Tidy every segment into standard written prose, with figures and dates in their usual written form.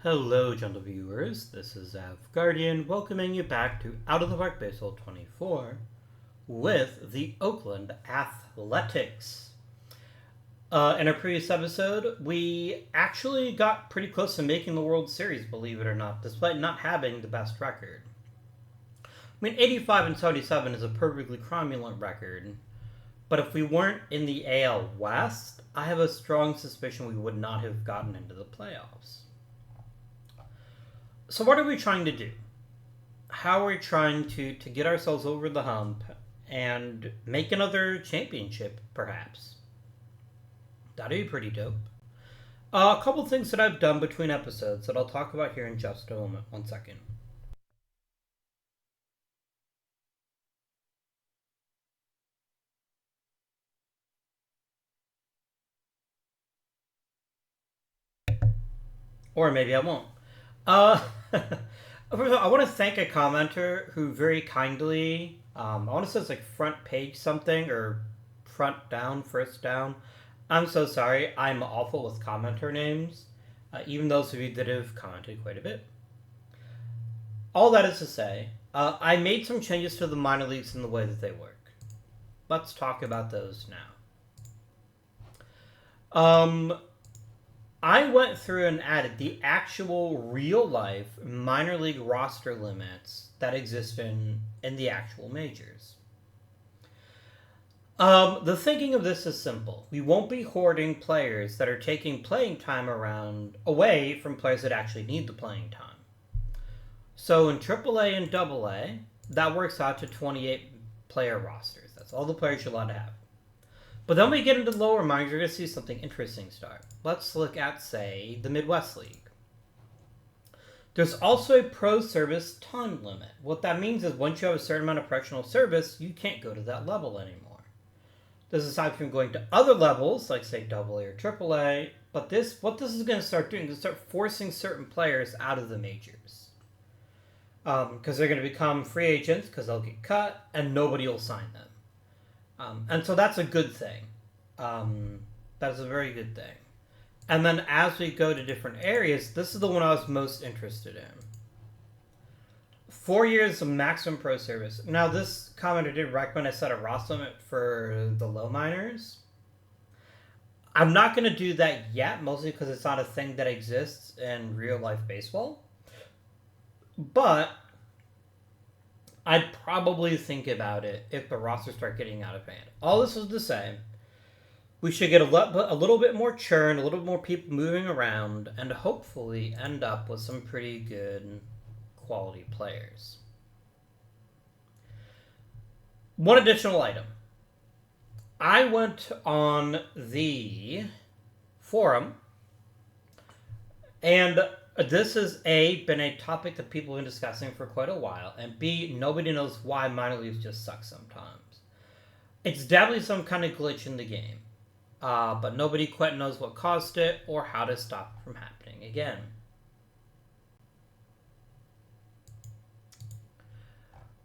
Hello, gentle viewers. This is Guardian welcoming you back to Out of the Park Baseball 24 with the Oakland Athletics. In our previous episode, we actually got pretty close to making the World Series, believe it or not, despite not having the best record. I mean, 85 and 77 is a perfectly cromulent record, but if we weren't in the AL West, I have a strong suspicion we would not have gotten into the playoffs. So what are we trying to do? How are we trying to get ourselves over the hump and make another championship, perhaps? That'd be pretty dope. A couple things that I've done between episodes that I'll talk about here in just a moment. 1 second. Or maybe I won't. First of all, I want to thank a commenter who very kindly, I want to say it's like front page something or front down, first down. I'm so sorry. I'm awful with commenter names, even those of you that have commented quite a bit. All that is to say, I made some changes to the minor leagues in the way that they work. Let's talk about those now. I went through and added the actual real-life minor league roster limits that exist in the actual majors. The thinking of this is simple. We won't be hoarding players that are taking playing time away from players that actually need the playing time. So in AAA and AA, that works out to 28 player rosters. That's all the players you're allowed to have. But then we get into the lower minors, you're going to see something interesting start. Let's look at, say, the Midwest League. There's also a pro service time limit. What that means is once you have a certain amount of professional service, you can't go to that level anymore. This is aside from going to other levels, like, say, AA or AAA. But what this is going to start doing is start forcing certain players out of the majors. Because they're going to become free agents, because they'll get cut, and nobody will sign them. And so that's a good thing. That's a very good thing. And then as we go to different areas, this is the one I was most interested in. 4 years of maximum pro service. Now, this commenter did recommend I set a roster limit for the low minors. I'm not going to do that yet, mostly because it's not a thing that exists in real-life baseball. But I'd probably think about it if the rosters start getting out of hand. All this is to say, we should get a little bit more churn, a little bit more people moving around, and hopefully end up with some pretty good quality players. One additional item. I went on the forum, and this has been a topic that people have been discussing for quite a while, and B, nobody knows why minor leagues just suck sometimes. It's definitely some kind of glitch in the game, but nobody quite knows what caused it or how to stop it from happening again.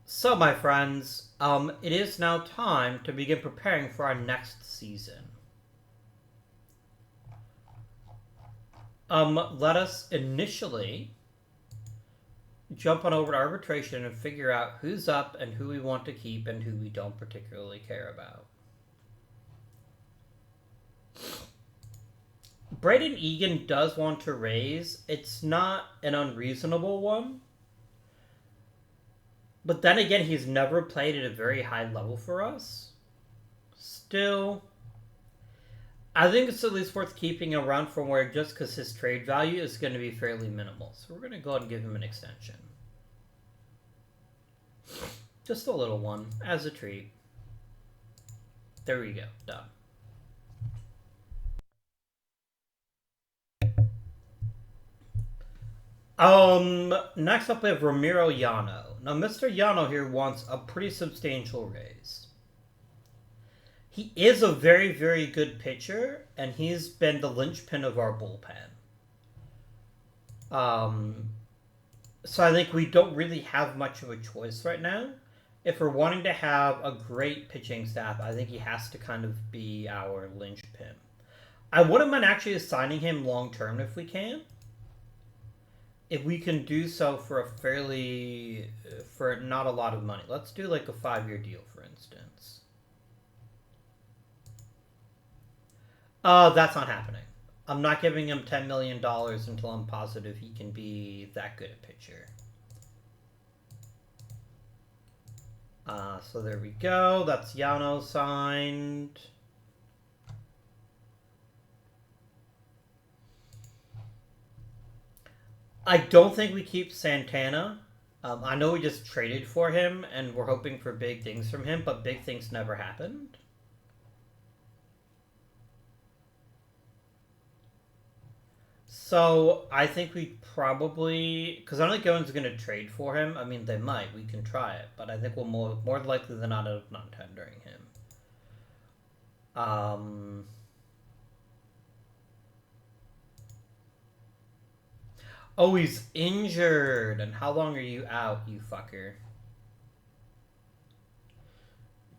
So, my friends, it is now time to begin preparing for our next season. Let us initially jump on over to arbitration and figure out who's up and who we want to keep and who we don't particularly care about. Braden Egan does want to raise. It's not an unreasonable one. But then again, he's never played at a very high level for us. Still, I think it's at least worth keeping around from where just because his trade value is going to be fairly minimal. So we're going to go ahead and give him an extension. Just a little one, as a treat. There we go. Done. Next up we have Ramiro Llano. Now, Mr. Llano here wants a pretty substantial raise. He is a very, very good pitcher, and he's been the linchpin of our bullpen. So I think we don't really have much of a choice right now. If we're wanting to have a great pitching staff, I think he has to kind of be our linchpin. I wouldn't mind actually assigning him long-term if we can. if we can do so for for not a lot of money. Let's do like a 5-year deal, for instance. That's not happening. I'm not giving him $10 million until I'm positive he can be that good at pitcher. So there we go. That's Yano signed. I don't think we keep Santana. I know we just traded for him, and we're hoping for big things from him, but big things never happened. So I think we probably, because I don't think anyone's going to trade for him. I mean, they might. We can try it, but I think we'll more likely than not end up not tendering him. Oh, he's injured. And how long are you out, you fucker?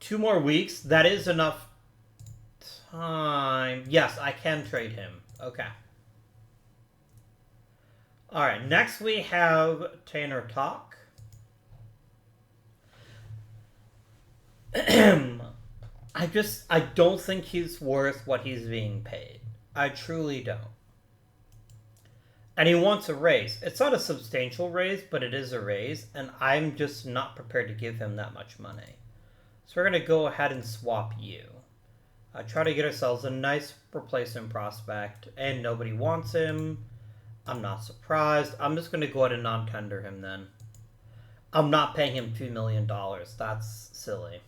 2 more weeks? That is enough time. Yes, I can trade him. Okay. Alright, next we have Tanner Talk. I don't think he's worth what he's being paid. I truly don't. And he wants a raise. It's not a substantial raise, but it is a raise, and I'm just not prepared to give him that much money. So we're going to go ahead and swap you. Try to get ourselves a nice replacement prospect, and nobody wants him. I'm not surprised. I'm just going to go ahead and non-tender him then. I'm not paying him $2 million. That's silly.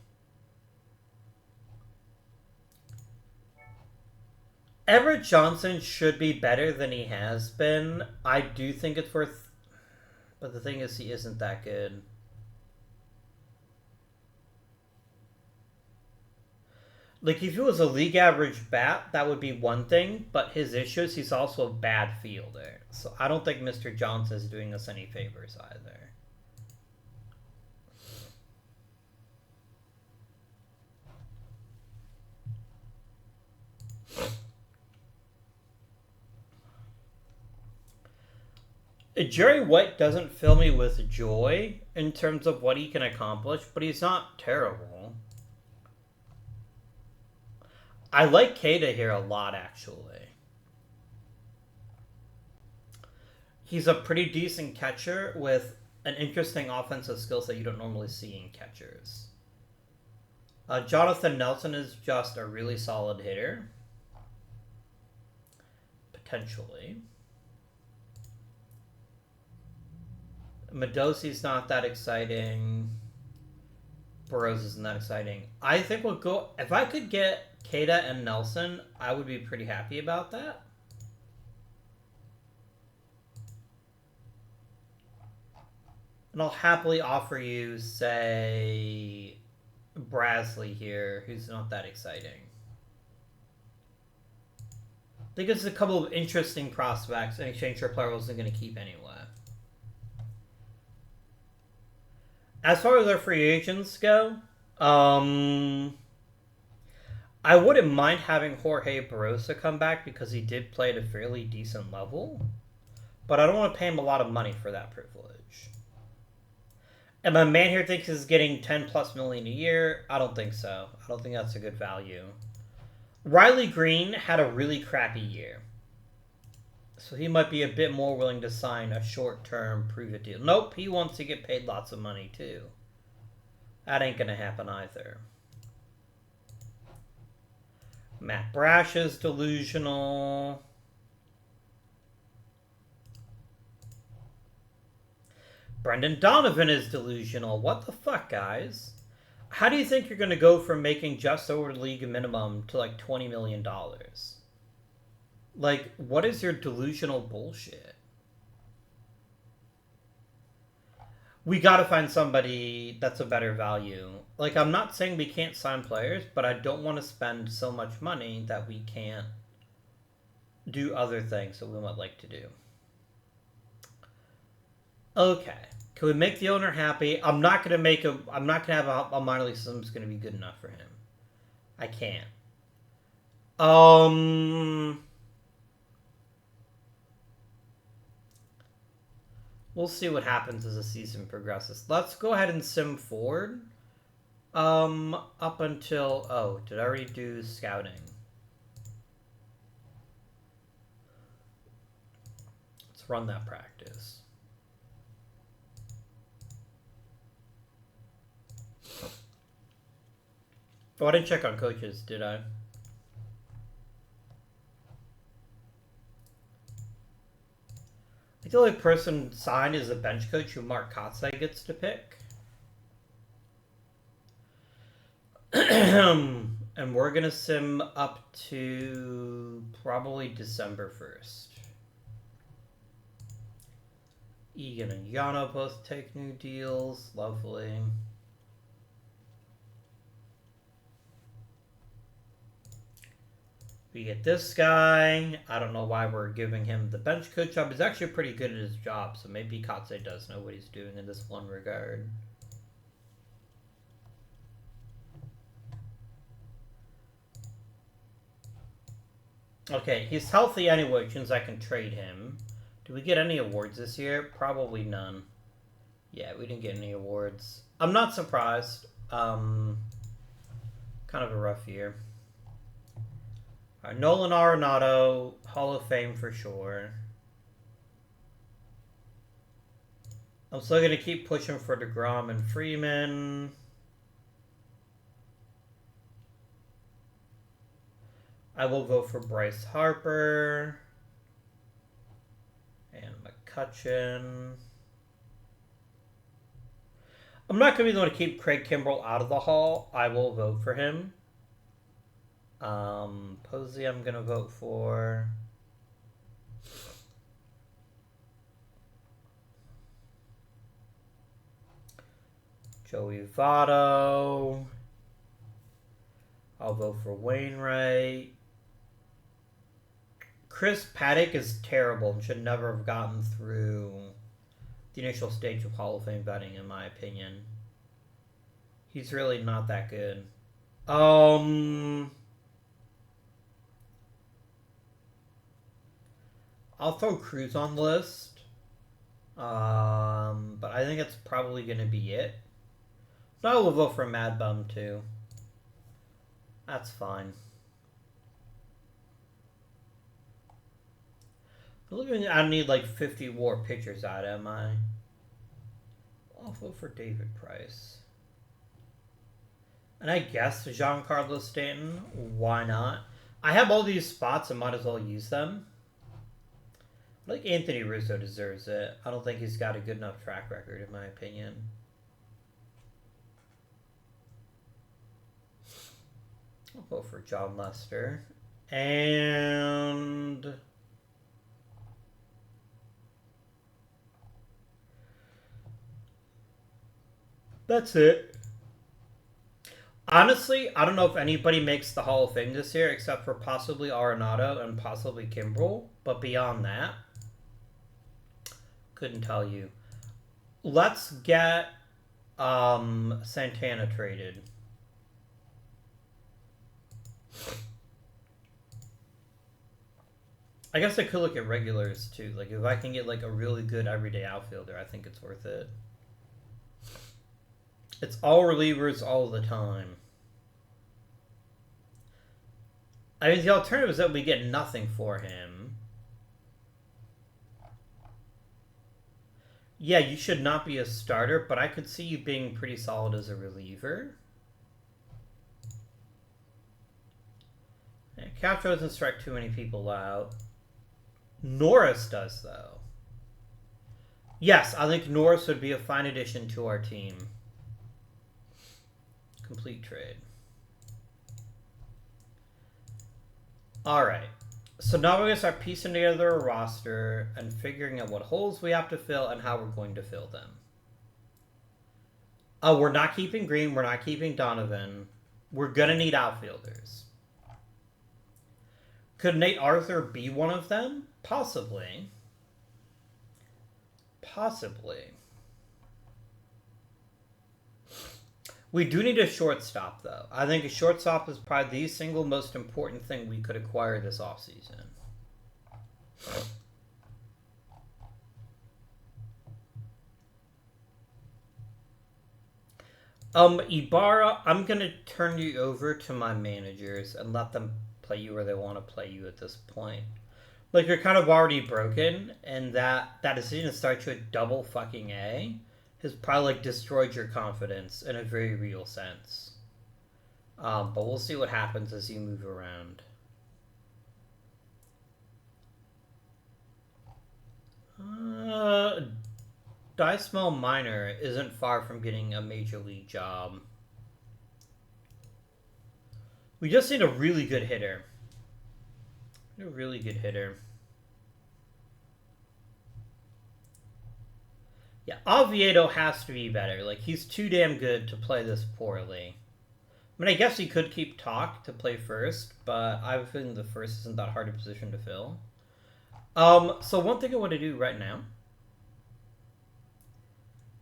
Everett Johnson should be better than he has been. I do think it's worth... But the thing is, he isn't that good. Like, if he was a league average bat, that would be one thing. But his issue is he's also a bad fielder. So I don't think Mr. Johnson is doing us any favors either. Jerry White doesn't fill me with joy in terms of what he can accomplish, but he's not terrible. I like Keita here a lot, actually. He's a pretty decent catcher with an interesting offensive skill set you don't normally see in catchers. Jonathan Nelson is just a really solid hitter. Potentially. Medosi's not that exciting. Burrows isn't that exciting. I think we'll go... If I could get Keita and Nelson, I would be pretty happy about that. And I'll happily offer you, say, Brasley here, who's not that exciting. I think it's a couple of interesting prospects in exchange for a player I wasn't going to keep anyway. As far as our free agents go, I wouldn't mind having Jorge Barosa come back because he did play at a fairly decent level. But I don't want to pay him a lot of money for that privilege. And my man here thinks he's getting $10+ million a year. I don't think so. I don't think that's a good value. Riley Green had a really crappy year. So he might be a bit more willing to sign a short-term prove-it deal. Nope, he wants to get paid lots of money too. That ain't going to happen either. Matt Brash is delusional. Brendan Donovan is delusional. What the fuck, guys? How do you think you're going to go from making just over league minimum to like $20 million? Like, what is your delusional bullshit? We gotta find somebody that's a better value. Like, I'm not saying we can't sign players, but I don't want to spend so much money that we can't do other things that we might like to do. Okay. Can we make the owner happy? I'm not gonna have a minor league system that's gonna be good enough for him. I can't. We'll see what happens as the season progresses. Let's go ahead and sim forward. Up until... Oh, did I already do scouting? Let's run that practice. Oh, I didn't check on coaches, did I? The only person signed is a bench coach who Mark Kotsay gets to pick. And we're going to sim up to probably December 1st. Egan and Yano both take new deals. Lovely. We get this guy. I don't know why we're giving him the bench coach job. He's actually pretty good at his job, so maybe Kotsay does know what he's doing in this one regard. Okay, he's healthy anyway, which means I can trade him. Do we get any awards this year? Probably none. Yeah, we didn't get any awards. I'm not surprised. Kind of a rough year. Nolan Arenado, Hall of Fame for sure. I'm still going to keep pushing for DeGrom and Freeman. I will vote for Bryce Harper. And McCutchen. I'm not going to be the one to keep Craig Kimbrell out of the Hall. I will vote for him. Posey I'm going to vote for. Joey Votto. I'll vote for Wainwright. Chris Paddock is terrible and should never have gotten through the initial stage of Hall of Fame betting, in my opinion. He's really not that good. I'll throw Cruz on the list. But I think it's probably going to be it. So I will vote for Mad Bum, too. That's fine. I don't need like 50 war pitchers out, am I? I'll vote for David Price. And I guess Giancarlo Stanton. Why not? I have all these spots and might as well use them. I think Anthony Rizzo deserves it. I don't think he's got a good enough track record, in my opinion. I'll vote for John Lester. And that's it. Honestly, I don't know if anybody makes the Hall of Fame this year except for possibly Arenado and possibly Kimbrel. But beyond that, couldn't tell you. Let's get Santana traded. I guess I could look at regulars too. Like if I can get like a really good everyday outfielder, I think it's worth it. It's all relievers all the time. I mean, the alternative is that we get nothing for him. Yeah, you should not be a starter, but I could see you being pretty solid as a reliever. Yeah, Castro doesn't strike too many people out. Norris does, though. Yes, I think Norris would be a fine addition to our team. Complete trade. Alright. So now we're going to start piecing together a roster and figuring out what holes we have to fill and how we're going to fill them. We're not keeping Green. We're not keeping Donovan. We're going to need outfielders. Could Nate Arthur be one of them? Possibly. Possibly. We do need a shortstop, though. I think a shortstop is probably the single most important thing we could acquire this offseason. Ibarra, I'm gonna turn you over to my managers and let them play you where they want to play you at this point. Like, you're kind of already broken, and that decision to start you at double fucking A has probably, like, destroyed your confidence in a very real sense. But we'll see what happens as you move around. Dicemel Minor isn't far from getting a major league job. We just need a really good hitter. A really good hitter. Yeah, Oviedo has to be better. Like, he's too damn good to play this poorly. I mean, I guess he could keep Talk to play first, but I have a feeling the first isn't that hard a position to fill. So one thing I want to do right now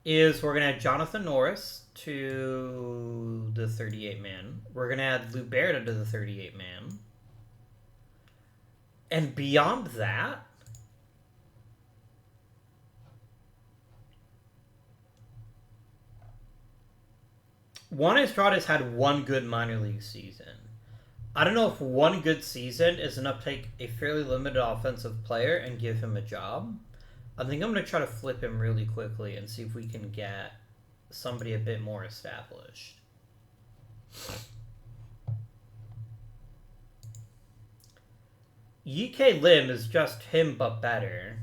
is we're going to add Jonathan Norris to the 38-man. We're going to add Luberta to the 38-man. And beyond that, Juan Estrada's had one good minor league season. I don't know if one good season is enough to take a fairly limited offensive player and give him a job. I think I'm going to try to flip him really quickly and see if we can get somebody a bit more established. Yike Lim is just him but better.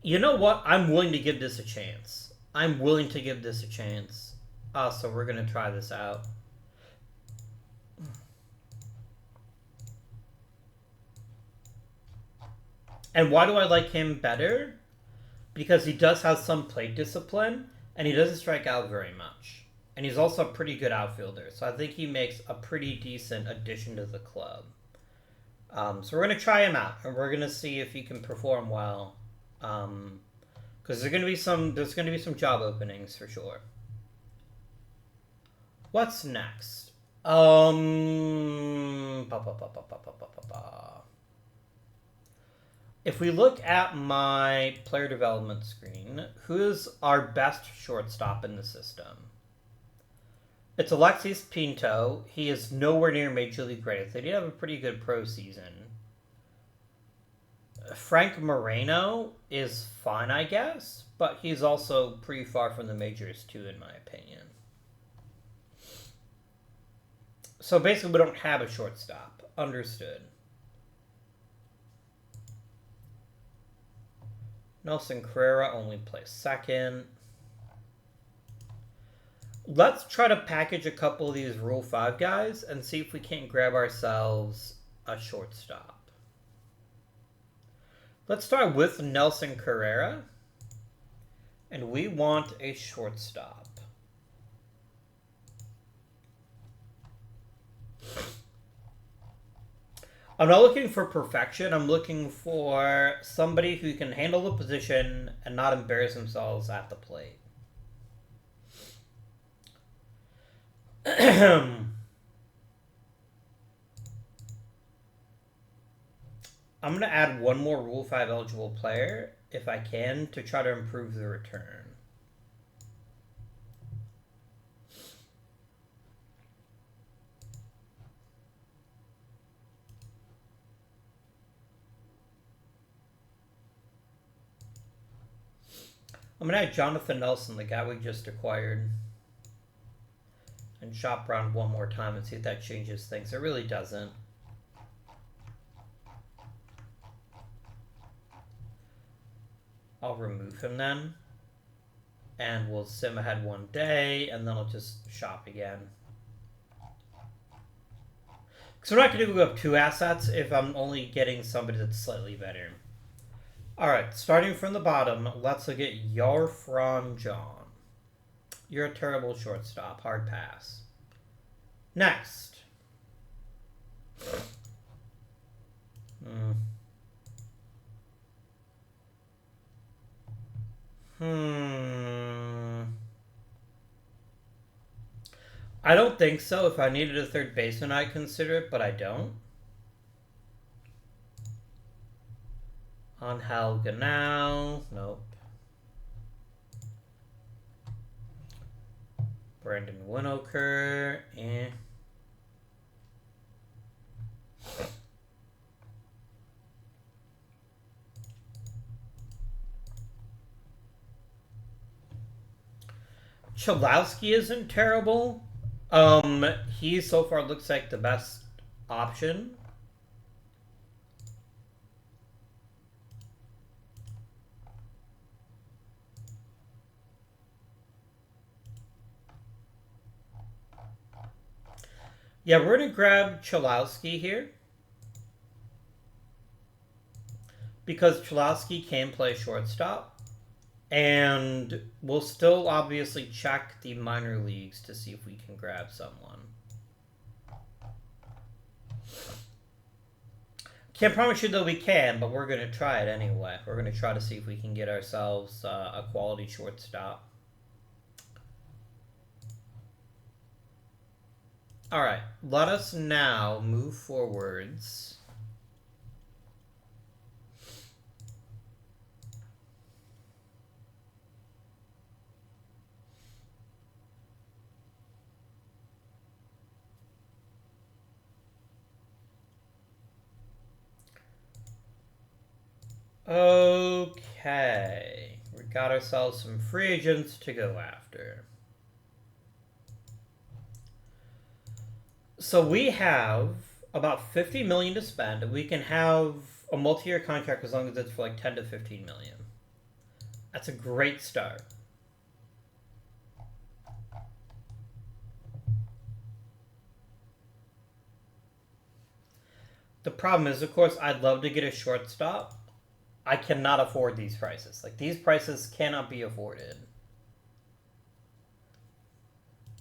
You know what? I'm willing to give this a chance. I'm willing to give this a chance. So we're going to try this out. And why do I like him better? Because he does have some plate discipline, and he doesn't strike out very much. And he's also a pretty good outfielder, so I think he makes a pretty decent addition to the club. So we're going to try him out, and we're going to see if he can perform well. Because there's going to be some job openings for sure. What's next? If we look at my player development screen, who is our best shortstop in the system? It's Alexis Pinto. He is nowhere near Major League ready. They did have a pretty good pro season. Frank Moreno is fine, I guess, but he's also pretty far from the majors too, in my opinion. So basically, we don't have a shortstop. Understood. Nelson Carrera only plays second. Let's try to package a couple of these Rule 5 guys and see if we can't grab ourselves a shortstop. Let's start with Nelson Carrera. And we want a shortstop. I'm not looking for perfection. I'm looking for somebody who can handle the position and not embarrass themselves at the plate. I'm going to add one more Rule 5 eligible player, if I can, to try to improve the return. I'm going to add Jonathan Nelson, the guy we just acquired. And shop around one more time and see if that changes things. It really doesn't. I'll remove him then. And we'll sim ahead one day, and then I'll just shop again. Because we're not going to go up 2 assets if I'm only getting somebody that's slightly better. Alright, starting from the bottom, let's look at Yarfron John. You're a terrible shortstop. Hard pass. Next. I don't think so. If I needed a third baseman, I'd consider it, but I don't. Angel Ganao. Nope. Brandon Winokur, Cholowski isn't terrible. He so far looks like the best option. Yeah, we're going to grab Cholowski here. Because Cholowski can play shortstop. And we'll still obviously check the minor leagues to see if we can grab someone. Can't promise you that we can, but we're going to try it anyway. We're going to try to see if we can get ourselves a quality shortstop. Alright, let us now move forwards. Okay, we got ourselves some free agents to go after. So we have about $50 million to spend. We can have a multi-year contract as long as it's for like 10 to 15 million. That's a great start. The problem is, of course, I'd love to get a shortstop. I cannot afford these prices. Like, these prices cannot be afforded.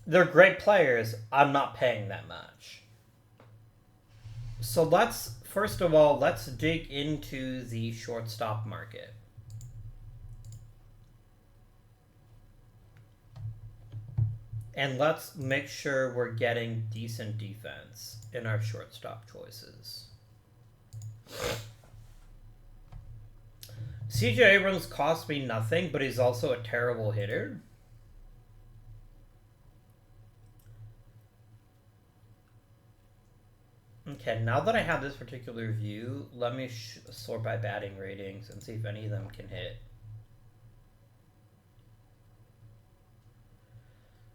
They're great players. I'm not paying that much. So let's, first of all, let's dig into the shortstop market. And let's make sure we're getting decent defense in our shortstop choices. CJ Abrams cost me nothing, but he's also a terrible hitter. Okay, now that I have this particular view, let me sort by batting ratings and see if any of them can hit.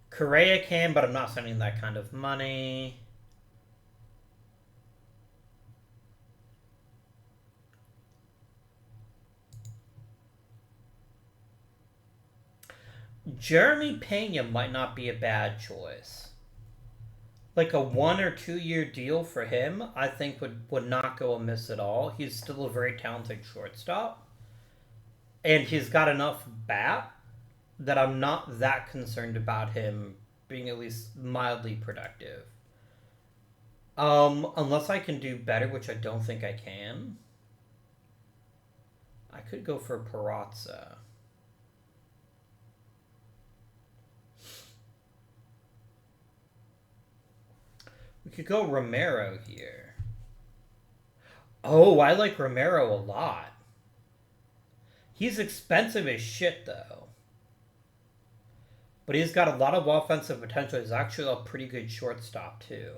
Correa can, but I'm not spending that kind of money. Jeremy Pena might not be a bad choice. Like a 1 or 2 year deal for him, I think would not go amiss at all. He's still a very talented shortstop. And he's got enough bat that I'm not that concerned about him being at least mildly productive. Unless I can do better, which I don't think I can. I could go for Peraza. We could go Romero here. Oh, I like Romero a lot. He's expensive as shit, though. But he's got a lot of offensive potential. He's actually a pretty good shortstop, too.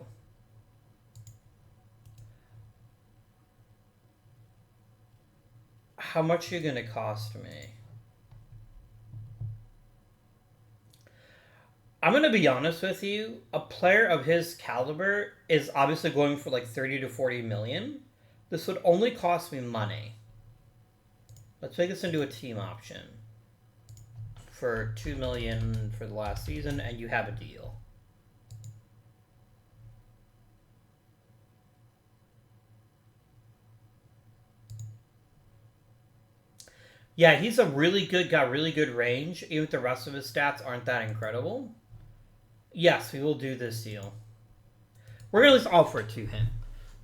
How much are you going to cost me? I'm going to be honest with you. A player of his caliber is obviously going for like 30 to 40 million. This would only cost me money. Let's make this into a team option. For $2 million for the last season, and you have a deal. Yeah, he's a really good, got really good range, even if the rest of his stats aren't that incredible. Yes, we will do this deal. We're going to at least offer it to him.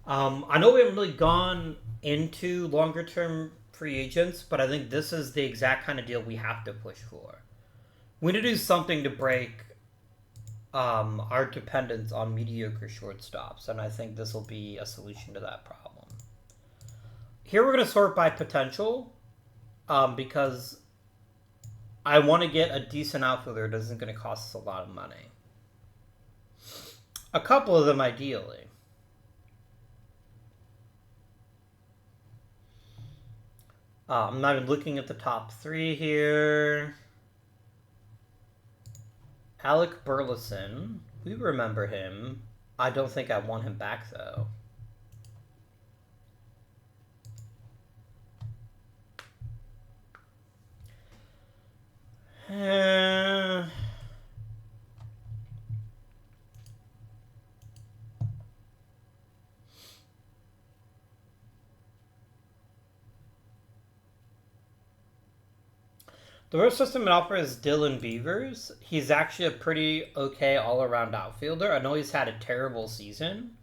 I know we haven't really gone into longer-term free agents, but I think this is the exact kind of deal we have to push for. We need to do something to break our dependence on mediocre shortstops, and I think this will be a solution to that problem. Here we're going to sort by potential, because I want to get a decent outfielder that isn't going to cost us a lot of money. A couple of them, ideally. I'm not even looking at the top 3 here. Alec Burleson. We remember him. I don't think I want him back, though. The worst system it offers is Dylan Beavers. He's actually a pretty okay all-around outfielder. I know he's had a terrible season,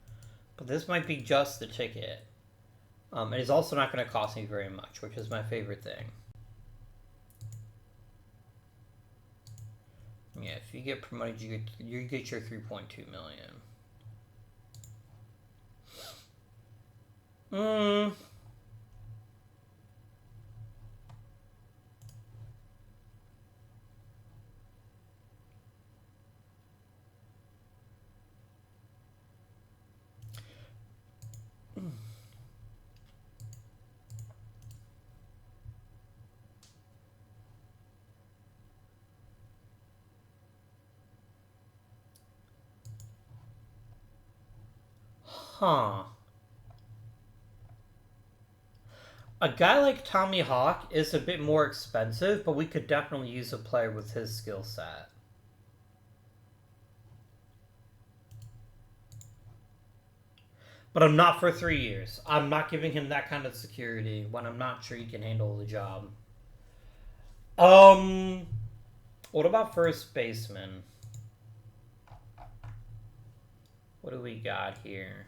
but this might be just the ticket. And he's also not going to cost me very much, which is my favorite thing. Yeah, if you get promoted, you get your 3.2 million. Huh. A guy like Tommy Hawk is a bit more expensive, but we could definitely use a player with his skill set. But I'm not for 3 years. I'm not giving him that kind of security when I'm not sure he can handle the job. What about first baseman? What do we got here?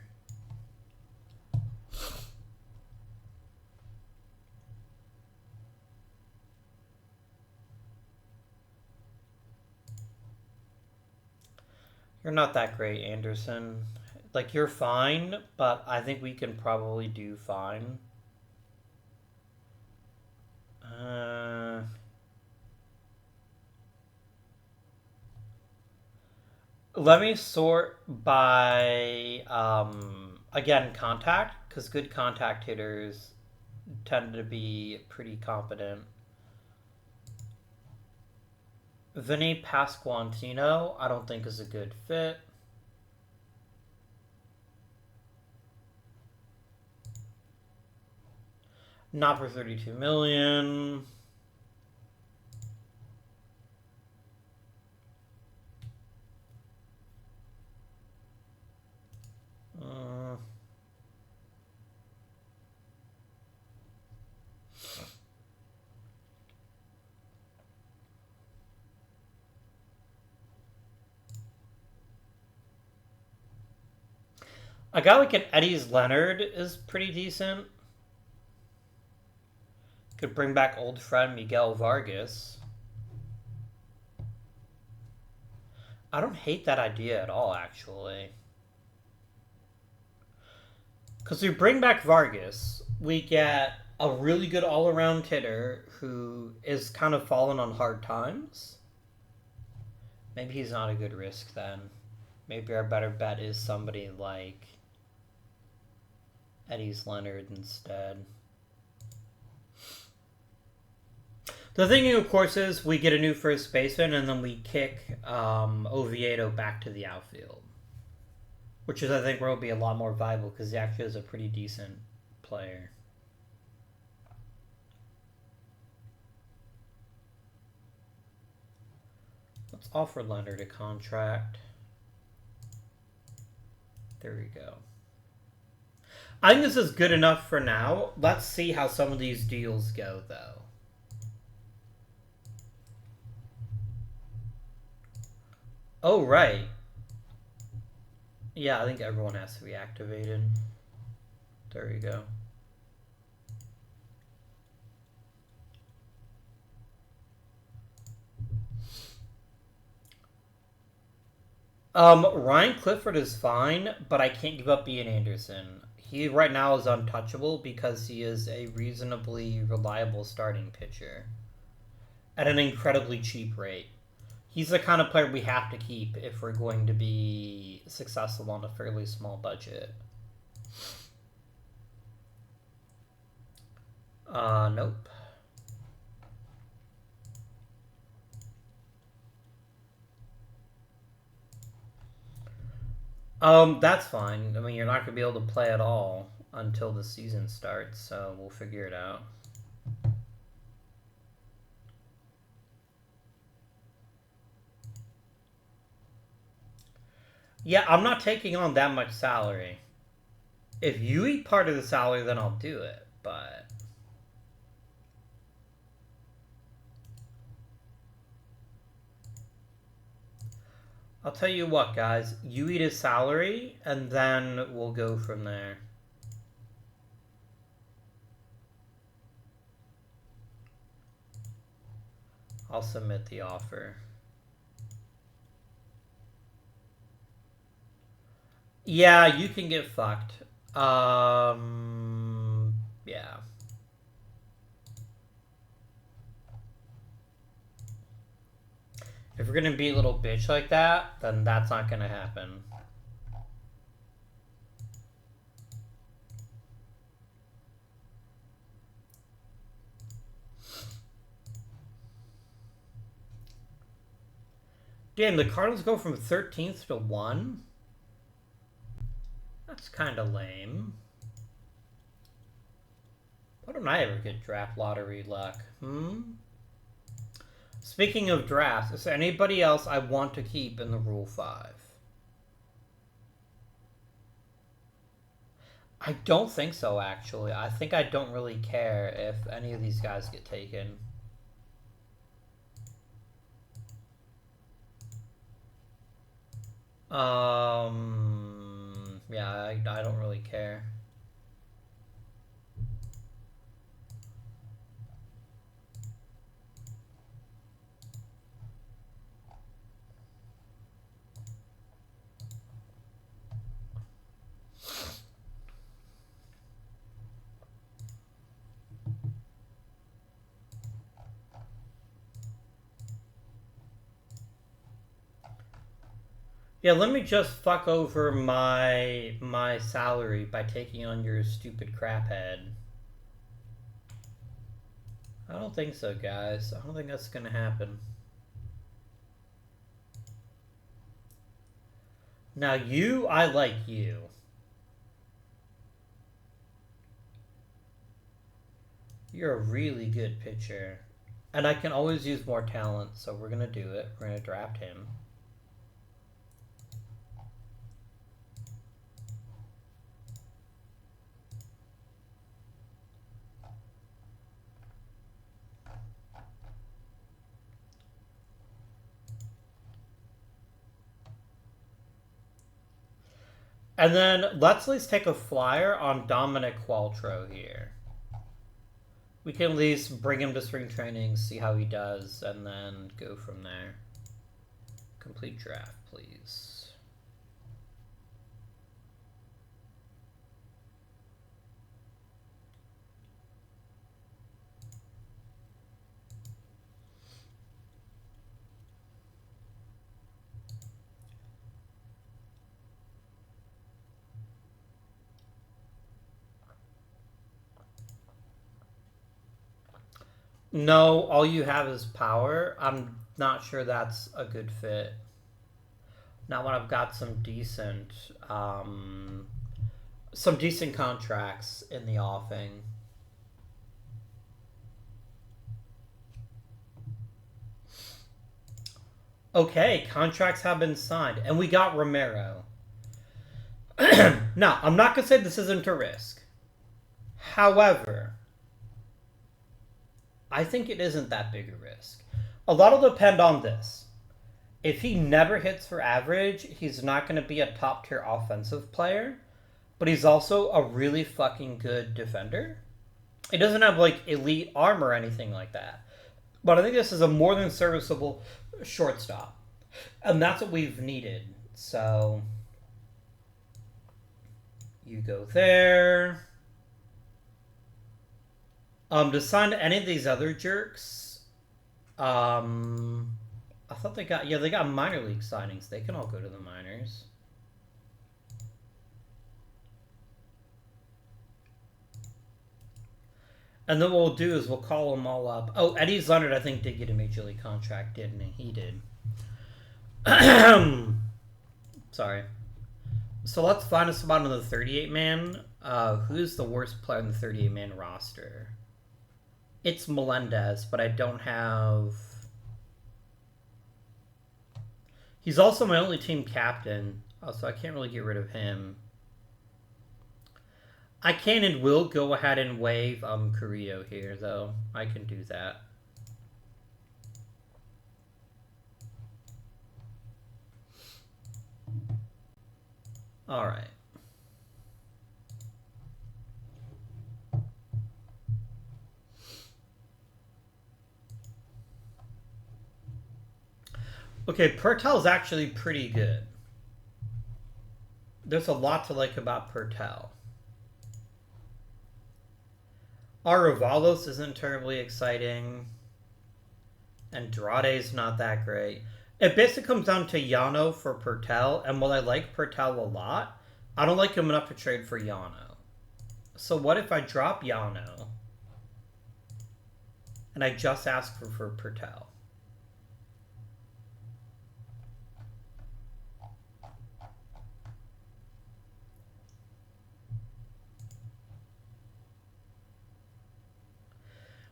You're not that great, Anderson. Like, you're fine, but I think we can probably do fine. Let me sort by, again, contact, because good contact hitters tend to be pretty competent. Vinny Pasquantino, I don't think is a good fit. Not for 32 million. A guy like an Eddie's Leonard is pretty decent. Could bring back old friend Miguel Vargas. I don't hate that idea at all, actually. Because we bring back Vargas, we get a really good all-around hitter who is kind of fallen on hard times. Maybe he's not a good risk then. Maybe our better bet is somebody like Eddie's Leonard instead. The thing, of course, is we get a new first baseman and then we kick Oviedo back to the outfield. Which is, I think, where will be a lot more viable because he actually is a pretty decent player. Let's offer Leonard a contract. There we go. I think this is good enough for now. Let's see how some of these deals go, though. Oh, right. Yeah, I think everyone has to be activated. There we go. Ryan Clifford is fine, but I can't give up Ian Anderson. He right now is untouchable because he is a reasonably reliable starting pitcher at an incredibly cheap rate. He's the kind of player we have to keep if we're going to be successful on a fairly small budget. Nope. That's fine. I mean, you're not going to be able to play at all until the season starts, so we'll figure it out. Yeah, I'm not taking on that much salary. If you eat part of the salary, then I'll do it, but... I'll tell you what, guys. You eat his salary, and then we'll go from there. I'll submit the offer. Yeah, you can get fucked. Yeah. If we're gonna be a little bitch like that, then that's not gonna happen. Damn, the Cardinals go from 13th to 1? That's kind of lame. Why don't I ever get draft lottery luck? Speaking of drafts, is there anybody else I want to keep in the Rule 5? I don't think so, actually. I think I don't really care if any of these guys get taken. Yeah, I don't really care. Yeah, let me just fuck over my salary by taking on your stupid crap head. I don't think so, guys. I don't think that's gonna happen. Now you, I like you. You're a really good pitcher. And I can always use more talent, so we're gonna do it. We're gonna draft him. And then let's at least take a flyer on Dominic Qualtrough here. We can at least bring him to spring training, see how he does, and then go from there. Complete draft, please. No, all you have is power. I'm not sure that's a good fit. Not when I've got some decent contracts in the offing. Okay, contracts have been signed, and we got Romero. Now, I'm not gonna say this isn't a risk. However, I think it isn't that big a risk. A lot will depend on this. If he never hits for average, he's not going to be a top tier offensive player, but he's also a really fucking good defender. He doesn't have like elite arm or anything like that, but I think this is a more than serviceable shortstop, and that's what we've needed. So you go there. To sign any of these other jerks, I thought they got... Yeah, they got minor league signings. They can all go to the minors. And then what we'll do is we'll call them all up. Oh, Eddie Leonard, I think, did get a major league contract, didn't he? He did. Sorry. So let's find a spot on the 38-man. Who's the worst player in the 38-man roster? It's Melendez, but I don't have... He's also my only team captain, so I can't really get rid of him. I can and will go ahead and waive Carrillo here, though. I can do that. All right. Okay, Pertel's actually pretty good. There's a lot to like about Pertel. Aravalos isn't terribly exciting. Andrade's not that great. It basically comes down to Yano for Pertel, and while I like Pertel a lot, I don't like him enough to trade for Yano. So what if I drop Yano, and I just ask for Pertel?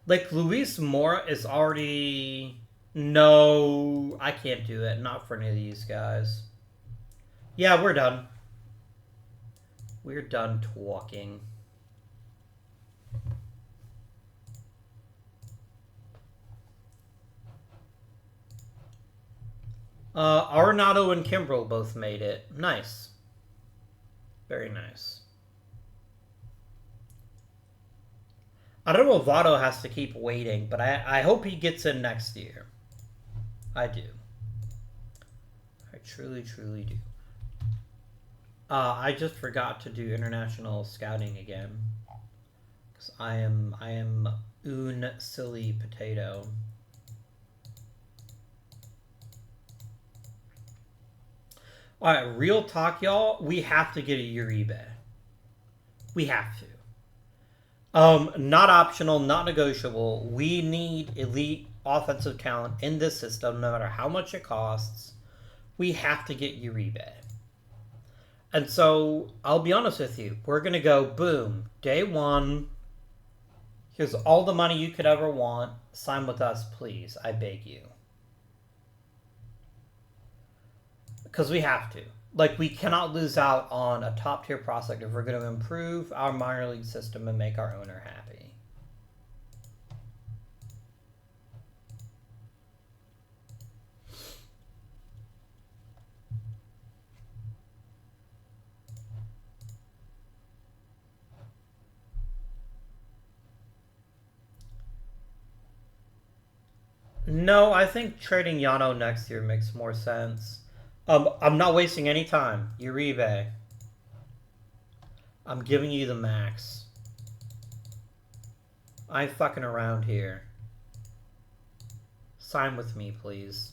Like, Luis Mora is already... No, I can't do it. Not for any of these guys. Yeah, we're done. We're done talking. Arenado and Kimbrel both made it. Nice. Very nice. I don't know if Votto has to keep waiting, but I hope he gets in next year. I do. I truly, truly do. I just forgot to do international scouting again. Because I am un silly potato. Alright, real talk, y'all. We have to get a Uribe. We have to. Not optional, not negotiable. We need elite offensive talent in this system, no matter how much it costs. We have to get Uribe. And so, I'll be honest with you. We're going to go, boom, day one. Here's all the money you could ever want. Sign with us, please. I beg you. Because we have to. Like, we cannot lose out on a top-tier prospect if we're going to improve our minor league system and make our owner happy. No, I think trading Yano next year makes more sense. I'm not wasting any time. Uribe. I'm giving you the max. I'm fucking around here. Sign with me, please.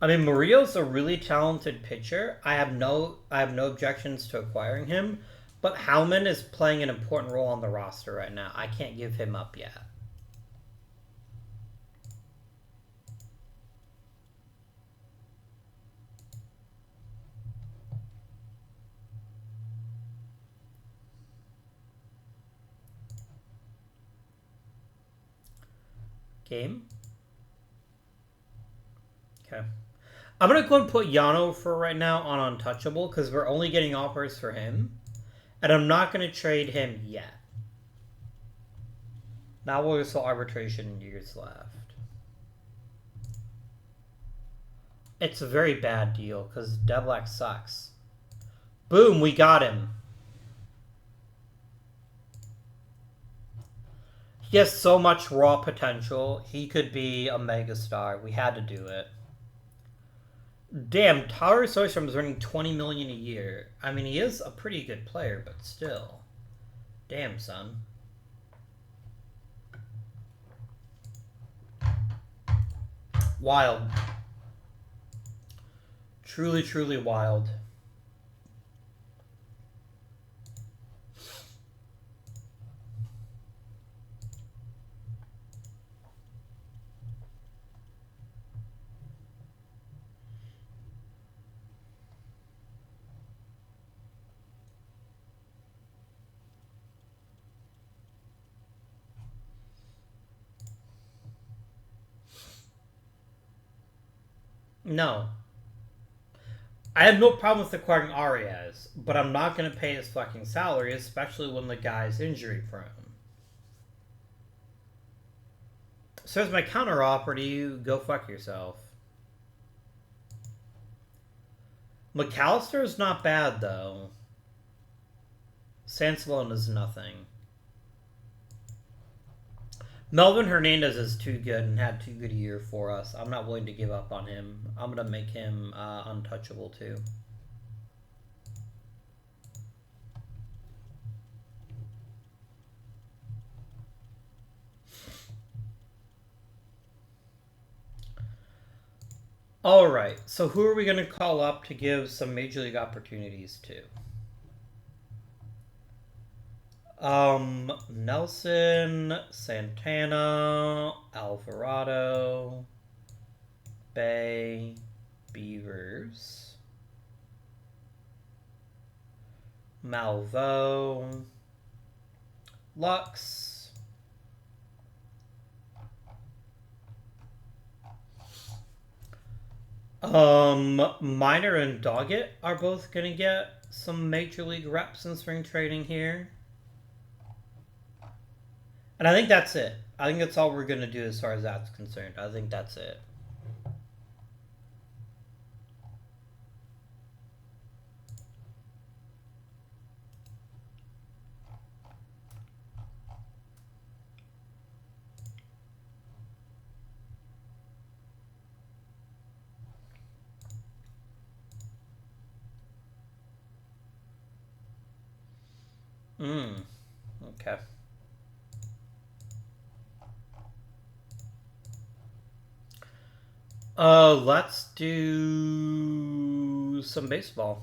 I mean, Murillo's a really talented pitcher. I have no objections to acquiring him. But Howman is playing an important role on the roster right now. I can't give him up yet. Game? Okay. I'm going to go and put Yano for right now on untouchable because we're only getting offers for him. And I'm not going to trade him yet. Now we'll still arbitration years left. It's a very bad deal because Devlak sucks. Boom, we got him. He has so much raw potential. He could be a megastar. We had to do it. Damn, Tyler Sosham is earning $20 million a year. I mean, he is a pretty good player, but still. Damn, son. Wild. Truly, truly wild. No. I have no problem with acquiring Arias, but I'm not going to pay his fucking salary, especially when the guy's injury prone. So as my counter offer to you, go fuck yourself. McAllister is not bad, though. Sansalone is nothing. Melvin Hernandez is too good and had too good a year for us. I'm not willing to give up on him. I'm going to make him untouchable, too. All right, so who are we going to call up to give some Major League opportunities to? Nelson, Santana, Alvarado, Bay, Beavers, Malvo, Lux, Minor and Doggett are both going to get some Major League reps in spring training here. And I think that's it. I think that's all we're going to do as far as that's concerned. I think that's it. Okay. Let's do some baseball.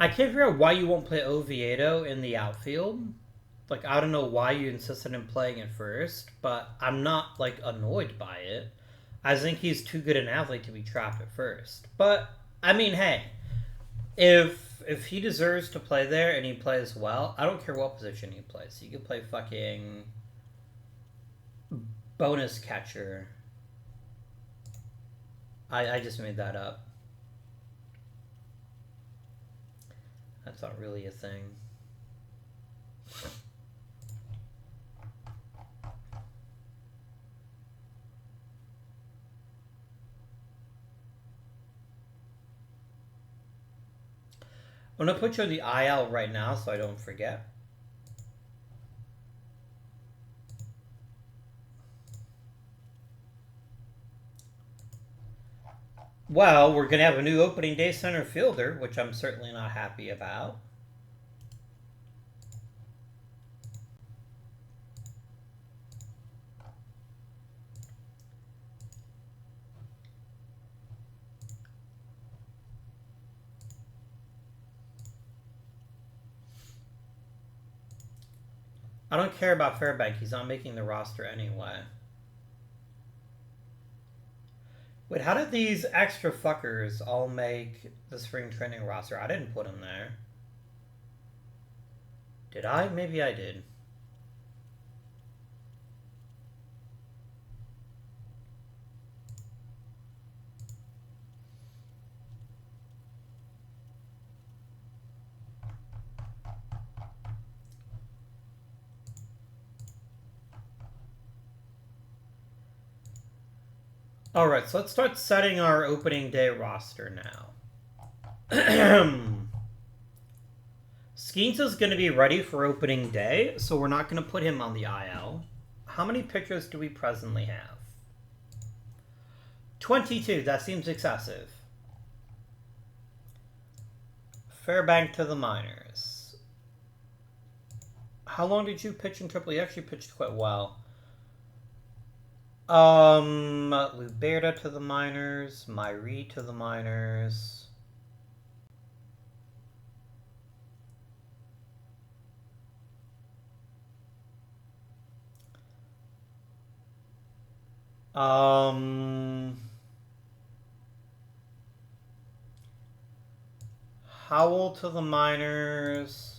I can't figure out why you won't play Oviedo in the outfield. Like, I don't know why you insisted in playing it first, but I'm not, like, annoyed by it. I think he's too good an athlete to be trapped at first. But, I mean, hey, if he deserves to play there and he plays well, I don't care what position he plays. He could play fucking bonus catcher. I just made that up. That's not really a thing. I'm going to put you on the IL right now so I don't forget. Well, we're going to have a new opening day center fielder, which I'm certainly not happy about. I don't care about Fairbank. He's not making the roster anyway. Wait, how did these extra fuckers all make the spring training roster? I didn't put them there. Did I? Maybe I did. Alright, so let's start setting our opening day roster now. Skeens is going to be ready for opening day, so we're not going to put him on the IL. How many pitchers do we presently have? 22. That seems excessive. Fairbank to the minors. How long did you pitch in Triple? You actually pitched quite well. Luberta to the minors. Myrie to the minors. Howell to the minors.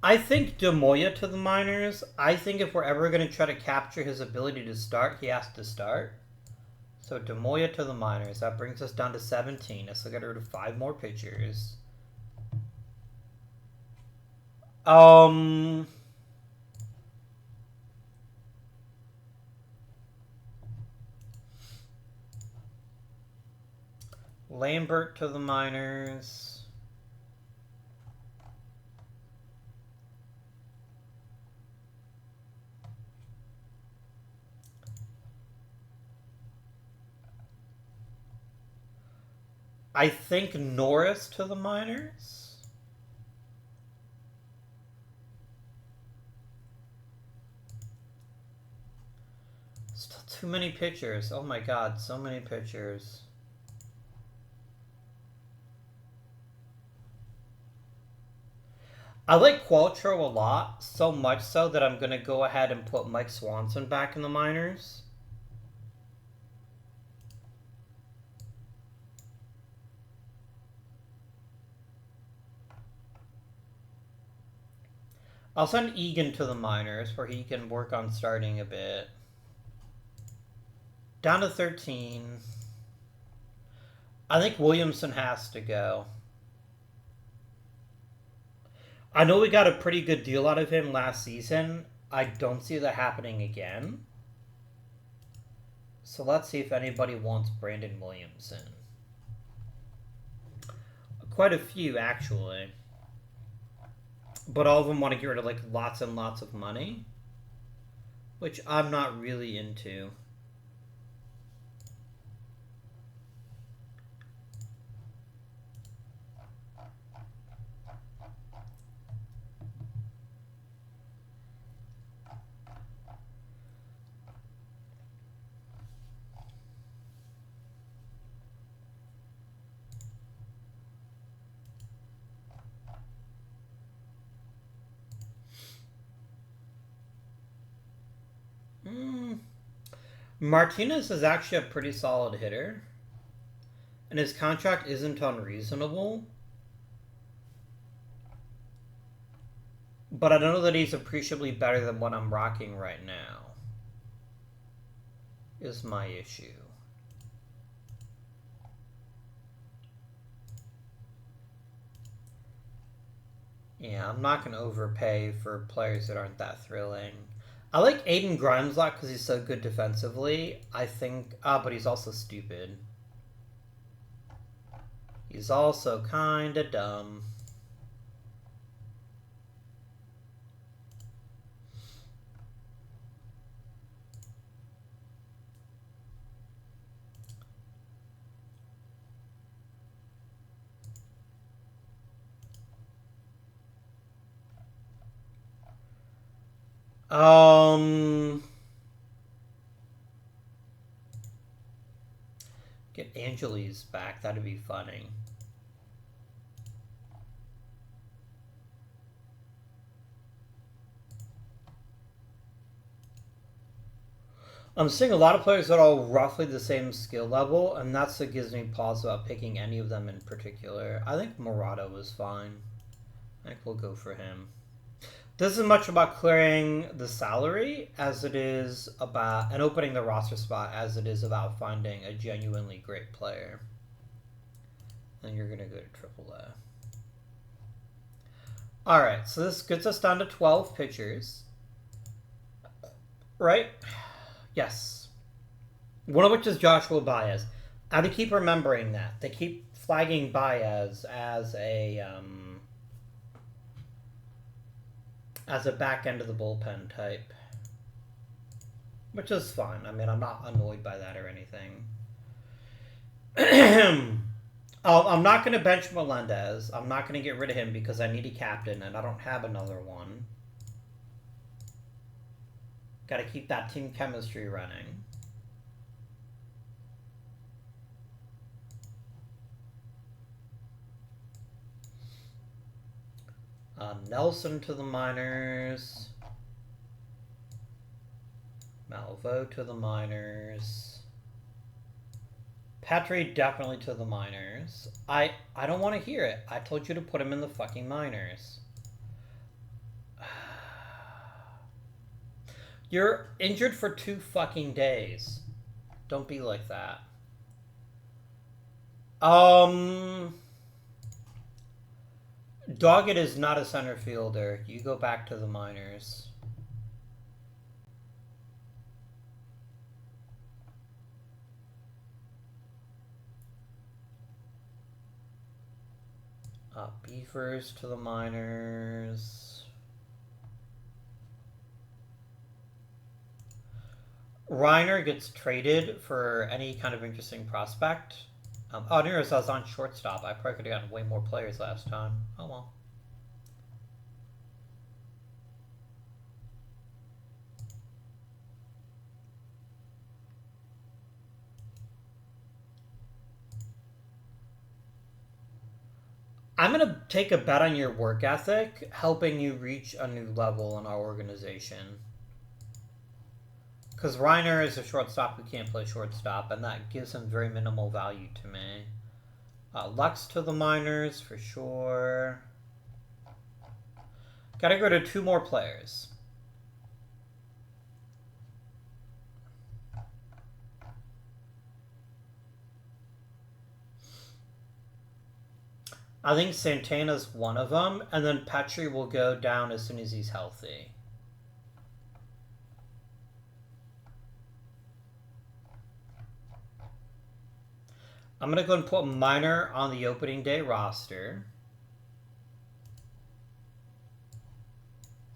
I think DeMoya to the minors. I think if we're ever going to try to capture his ability to start, he has to start. So DeMoya to the minors. That brings us down to 17. Let's get rid of 5 more pitchers. Lambert to the minors. I think Norris to the minors. Still too many pitchers. Oh my god, so many pitchers. I like Qualtrough a lot, so much so that I'm going to go ahead and put Mike Swanson back in the minors. I'll send Egan to the minors where he can work on starting a bit. Down to 13. I think Williamson has to go. I know we got a pretty good deal out of him last season. I don't see that happening again. So let's see if anybody wants Brandon Williamson. Quite a few, actually. But all of them want to get rid of like lots and lots of money, which I'm not really into. Martinez is actually a pretty solid hitter, and his contract isn't unreasonable. But I don't know that he's appreciably better than what I'm rocking right now, is my issue. Yeah, I'm not going to overpay for players that aren't that thrilling. I like Aiden Grimes a lot because he's so good defensively. I think... but he's also stupid. He's also kind of dumb. Get Angeles back. That'd be funny. I'm seeing a lot of players that are all roughly the same skill level, and that's what gives me pause about picking any of them in particular. I think Murata was fine. I think we'll go for him. This is much about clearing the salary as it is about, and opening the roster spot as it is about finding a genuinely great player. And you're going to go to AAA. Alright, so this gets us down to 12 pitchers. Right? Yes. One of which is Joshua Baez. I have to keep remembering that. They keep flagging Baez as a back end of the bullpen type. Which is fine. I mean, I'm not annoyed by that or anything. I'm not going to bench Melendez. I'm not going to get rid of him because I need a captain and I don't have another one. Got to keep that team chemistry running. Nelson to the minors. Malvo to the minors. Petrie definitely to the minors. I don't want to hear it. I told you to put him in the fucking minors. You're injured for 2 fucking days. Don't be like that. Doggett is not a center fielder. You go back to the minors. Beavers to the minors. Reiner gets traded for any kind of interesting prospect. Oh, Neros, I was on shortstop. I probably could have gotten way more players last time. Oh well. I'm going to take a bet on your work ethic, helping you reach a new level in our organization. Because Reiner is a shortstop who can't play shortstop, and that gives him very minimal value to me. Lux to the minors, for sure. Gotta go to 2 more players. I think Santana's one of them, and then Petrie will go down as soon as he's healthy. I'm going to go and put Minor on the opening day roster.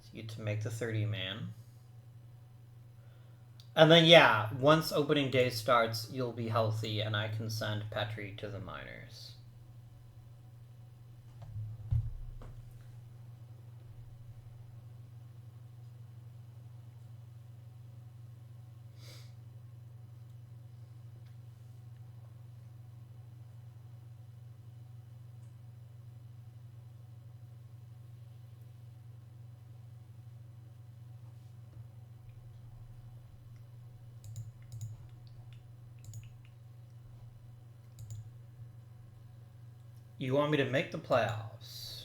So you get to make the 30-man. And then, yeah, once opening day starts, you'll be healthy, and I can send Petrie to the minors. You want me to make the playoffs.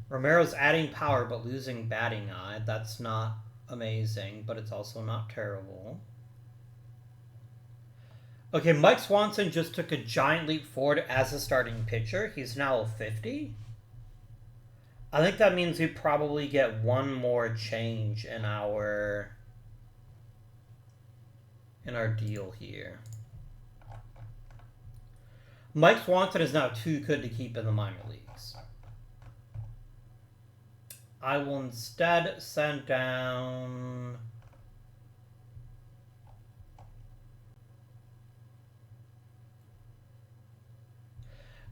Romero's adding power but losing batting eye. That's not amazing, but it's also not terrible. Okay, Mike Swanson just took a giant leap forward as a starting pitcher. He's now a 50. I think that means we probably get one more change in our deal here. Mike Swanson is now too good to keep in the minor leagues. I will instead send down...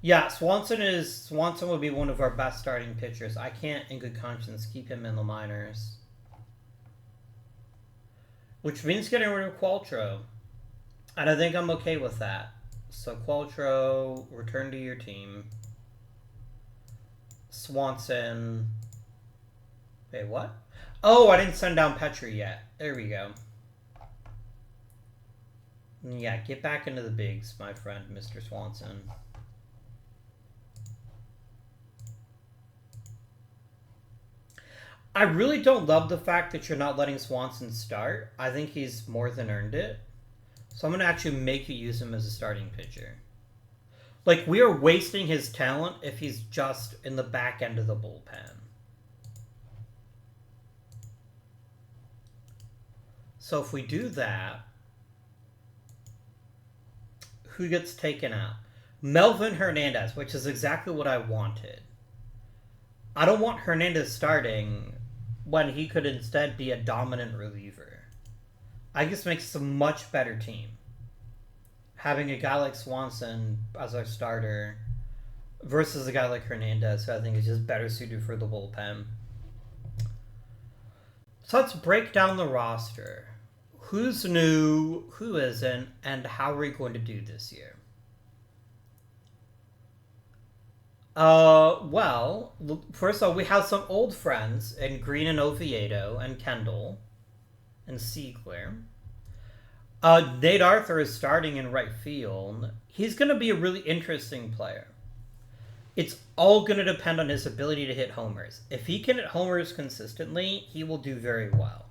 Yeah, Swanson would be one of our best starting pitchers. I can't, in good conscience, keep him in the minors. Which means getting rid of Qualtrough. And I think I'm okay with that. So Qualtrough, return to your team. Swanson. Wait, what? Oh, I didn't send down Petrie yet. There we go. Yeah, get back into the bigs, my friend, Mr. Swanson. I really don't love the fact that you're not letting Swanson start. I think he's more than earned it. So I'm going to actually make you use him as a starting pitcher. Like, we are wasting his talent if he's just in the back end of the bullpen. So if we do that, who gets taken out? Melvin Hernandez, which is exactly what I wanted. I don't want Hernandez starting when he could instead be a dominant reliever. I guess makes a much better team. Having a guy like Swanson as our starter versus a guy like Hernandez, who I think is just better suited for the bullpen. So let's break down the roster. Who's new, who isn't, and how are we going to do this year? Well, first of all, we have some old friends in Green and Oviedo and Kendall and Siegler. Nate Arthur is starting in right field. He's going to be a really interesting player. It's all going to depend on his ability to hit homers. If he can hit homers consistently, he will do very well.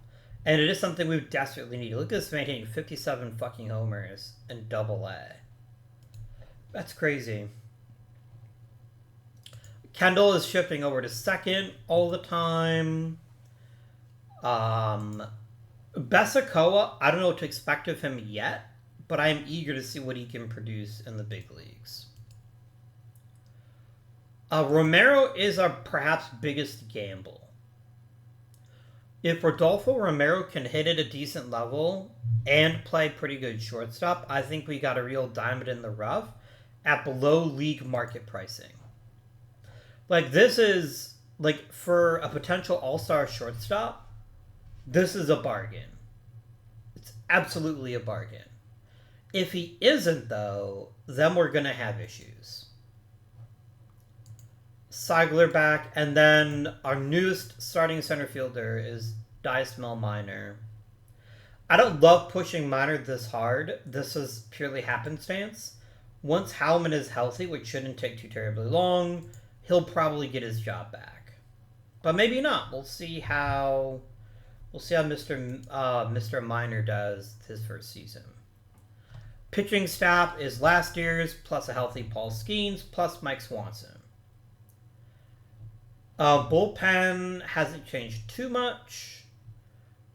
And it is something we desperately need. Look at this man hitting 57 fucking homers in Double-A. That's crazy. Kendall is shifting over to second all the time. Bessacoa, I don't know what to expect of him yet, but I am eager to see what he can produce in the big leagues. Romero is our perhaps biggest gamble. If Rodolfo Romero can hit at a decent level and play pretty good shortstop, I think we got a real diamond in the rough at below league market pricing. Like, this is, like, for a potential all-star shortstop, this is a bargain. It's absolutely a bargain. If he isn't, though, then we're going to have issues. Seigler back, and then our newest starting center fielder is Diesmel Minor. I don't love pushing Minor this hard. This is purely happenstance. Once Howman is healthy, which shouldn't take too terribly long, he'll probably get his job back. But maybe not. We'll see how Mr. Minor does his first season. Pitching staff is last year's, plus a healthy Paul Skeens, plus Mike Swanson. Bullpen hasn't changed too much.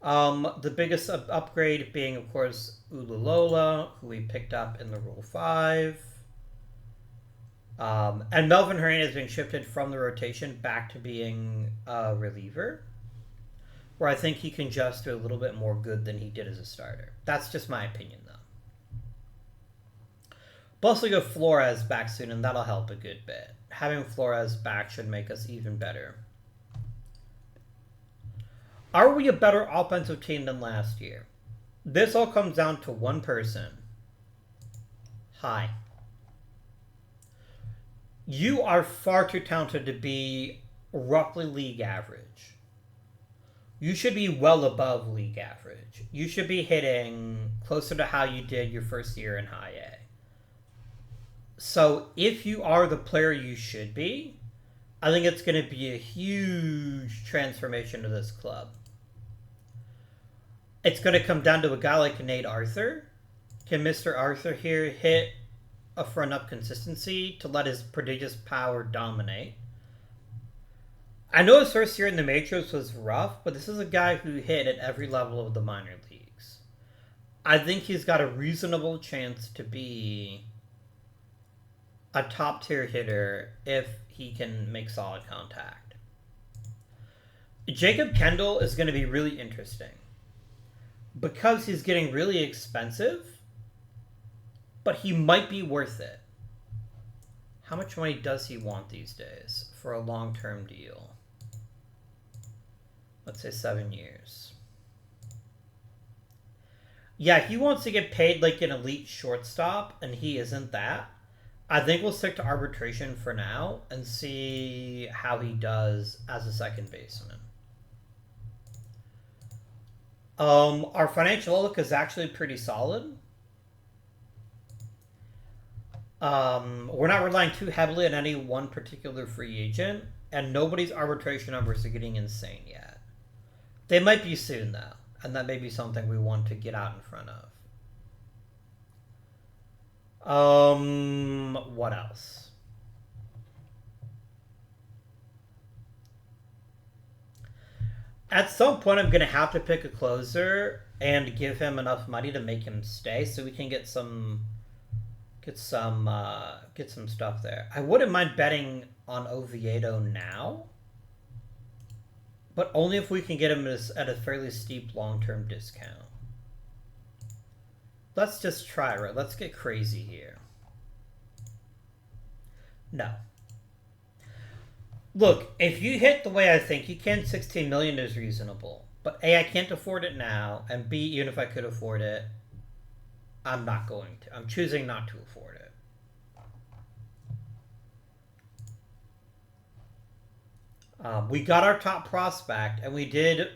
The biggest upgrade being, of course, Ululola, who we picked up in the Rule 5. And Melvin Hernandez being shifted from the rotation back to being a reliever, where I think he can just do a little bit more good than he did as a starter. That's just my opinion, though. But also go Flores back soon, and that'll help a good bit. Having Flores back should make us even better. Are we a better offensive team than last year? This all comes down to one person. Hi. You are far too talented to be roughly league average. You should be well above league average. You should be hitting closer to how you did your first year in High A. So if you are the player you should be, I think it's going to be a huge transformation to this club. It's going to come down to a guy like Nate Arthur. Can Mr. Arthur here hit for enough consistency to let his prodigious power dominate? I know his first year in the majors was rough, but this is a guy who hit at every level of the minor leagues. I think he's got a reasonable chance to be a top-tier hitter if he can make solid contact. Jacob Kendall is going to be really interesting because he's getting really expensive, but he might be worth it. How much money does he want these days for a long-term deal? Let's say 7 years. Yeah, he wants to get paid like an elite shortstop, and he isn't that. I think we'll stick to arbitration for now and see how he does as a second baseman. Our financial outlook is actually pretty solid. We're not relying too heavily on any one particular free agent, and nobody's arbitration numbers are getting insane yet. They might be soon, though, and that may be something we want to get out in front of. What else? At some point, I'm going to have to pick a closer, and give him enough money to make him stay, so we can get some stuff there. I wouldn't mind betting on Oviedo now, but only if we can get him at a fairly steep long-term discount. Let's just try, right? Let's get crazy here. No. Look, if you hit the way I think you can, 16 million is reasonable. But A, I can't afford it now, and B, even if I could afford it, I'm not going to. I'm choosing not to afford it. We got our top prospect, and we did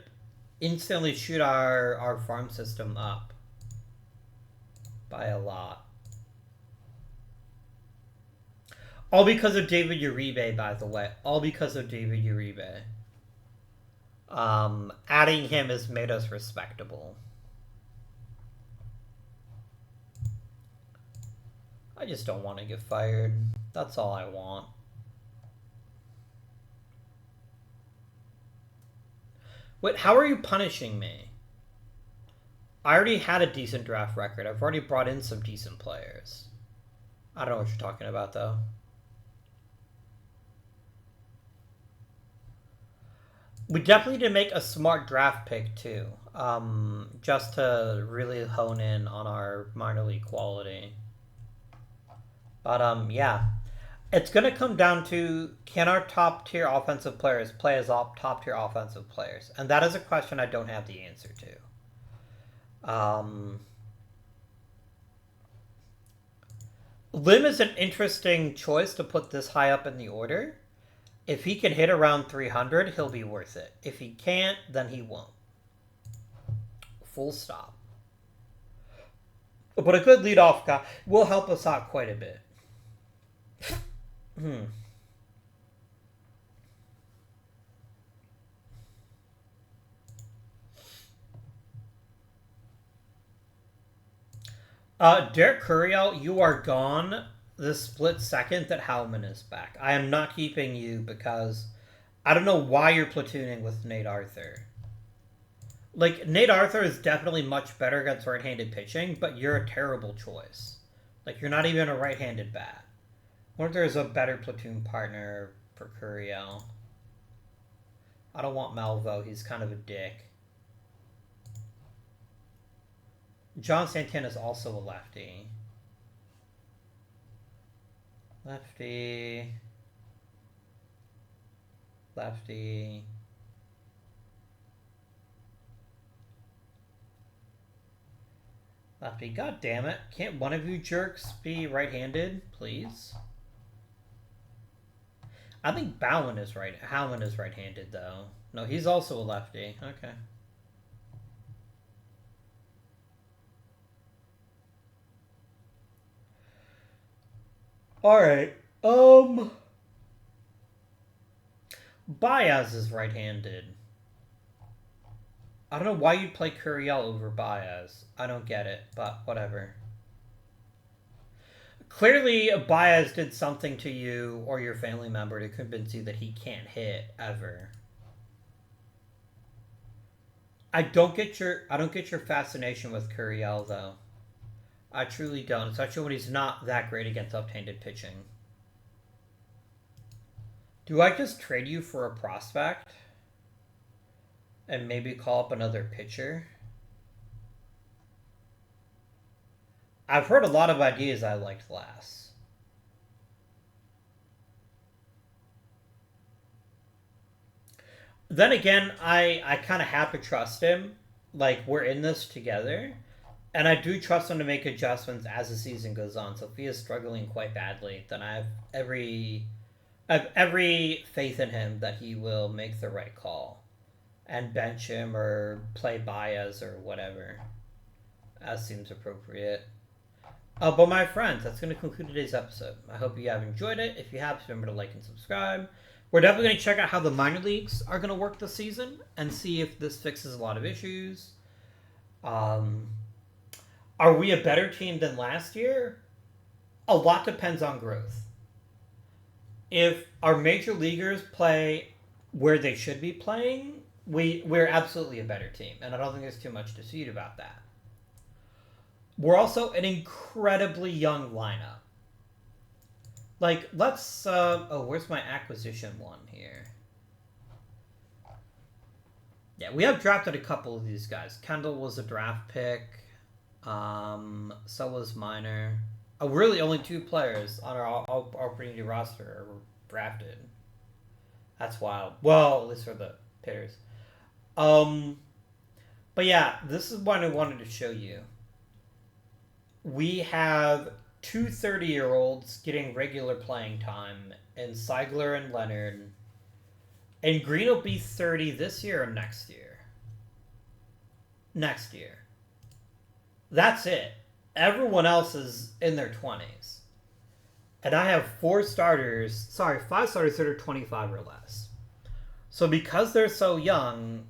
instantly shoot our farm system up by a lot. All because of David Uribe, by the way. All because of David Uribe. Adding him has made us respectable. I just don't want to get fired. That's all I want. Wait, how are you punishing me? I already had a decent draft record. I've already brought in some decent players. I don't know what you're talking about, though. We definitely need to make a smart draft pick, too. Just to really hone in on our minor league quality. But, yeah. It's going to come down to, can our top-tier offensive players play as top-tier offensive players? And that is a question I don't have the answer to. Lim is an interesting choice to put this high up in the order. If he can hit around 300, he'll be worth it. If he can't, then he won't. Full stop. But a good leadoff guy will help us out quite a bit. Derek Curiel, you are gone the split second that Howman is back. I am not keeping you because I don't know why you're platooning with Nate Arthur. Like, Nate Arthur is definitely much better against right-handed pitching, but you're a terrible choice. Like, you're not even a right-handed bat. I wonder if there's a better platoon partner for Curiel. I don't want Malvo. He's kind of a dick. John Santana is also a lefty. Lefty. Lefty. Lefty. God damn it. Can't one of you jerks be right-handed, please? I think Howman is right-handed, though. No, he's also a lefty. Okay. Alright. Baez is right-handed. I don't know why you'd play Curiel over Baez. I don't get it, but whatever. Clearly, Baez did something to you or your family member to convince you that he can't hit ever. I don't get your fascination with Curiel, though. I truly don't, especially when he's not that great against left-handed pitching. Do I just trade you for a prospect? And maybe call up another pitcher? I've heard a lot of ideas I liked last. Then again, I kind of have to trust him. Like, we're in this together. And I do trust him to make adjustments as the season goes on. So if he is struggling quite badly, then I have every faith in him that he will make the right call and bench him or play Baez or whatever, as seems appropriate. But my friends, that's going to conclude today's episode. I hope you have enjoyed it. If you have, remember to like and subscribe. We're definitely going to check out how the minor leagues are going to work this season and see if this fixes a lot of issues. Are we a better team than last year? A lot depends on growth. If our major leaguers play where they should be playing, we're absolutely a better team, and I don't think there's too much dispute about that. We're also an incredibly young lineup. Like, let's oh, where's my acquisition one here? Yeah, we have drafted a couple of these guys. Kendall was a draft pick. So was Minor. Oh, really only 2 players on our opening day roster are drafted. That's wild. Well, at least for the pitters. But yeah, this is what I wanted to show you. We have 2 30-year-olds getting regular playing time in Seigler and Leonard. And Green will be 30 this year or next year? Next year. That's it. Everyone else is in their 20s. And I have 5 starters that are 25 or less. So because they're so young,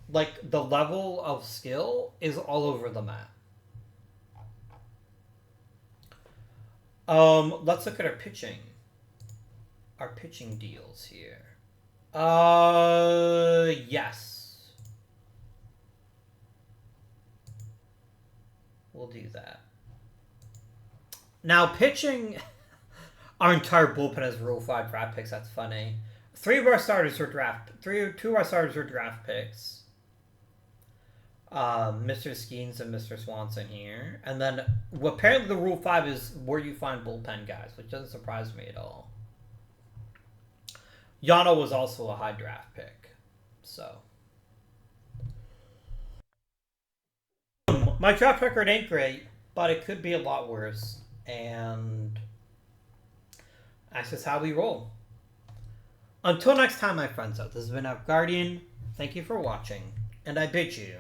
like, the level of skill is all over the map. Let's look at our pitching. Our pitching deals here. Yes. We'll do that. Now, pitching, our entire bullpen has Rule 5 draft picks. That's funny. 2 of our starters were draft picks. Mr. Skeens and Mr. Swanson here. And then, apparently the Rule 5 is where you find bullpen guys, which doesn't surprise me at all. Yano was also a high draft pick. So. My draft record ain't great, but it could be a lot worse. And that's just how we roll. Until next time, my friends, this has been Guardian. Thank you for watching, and I bid you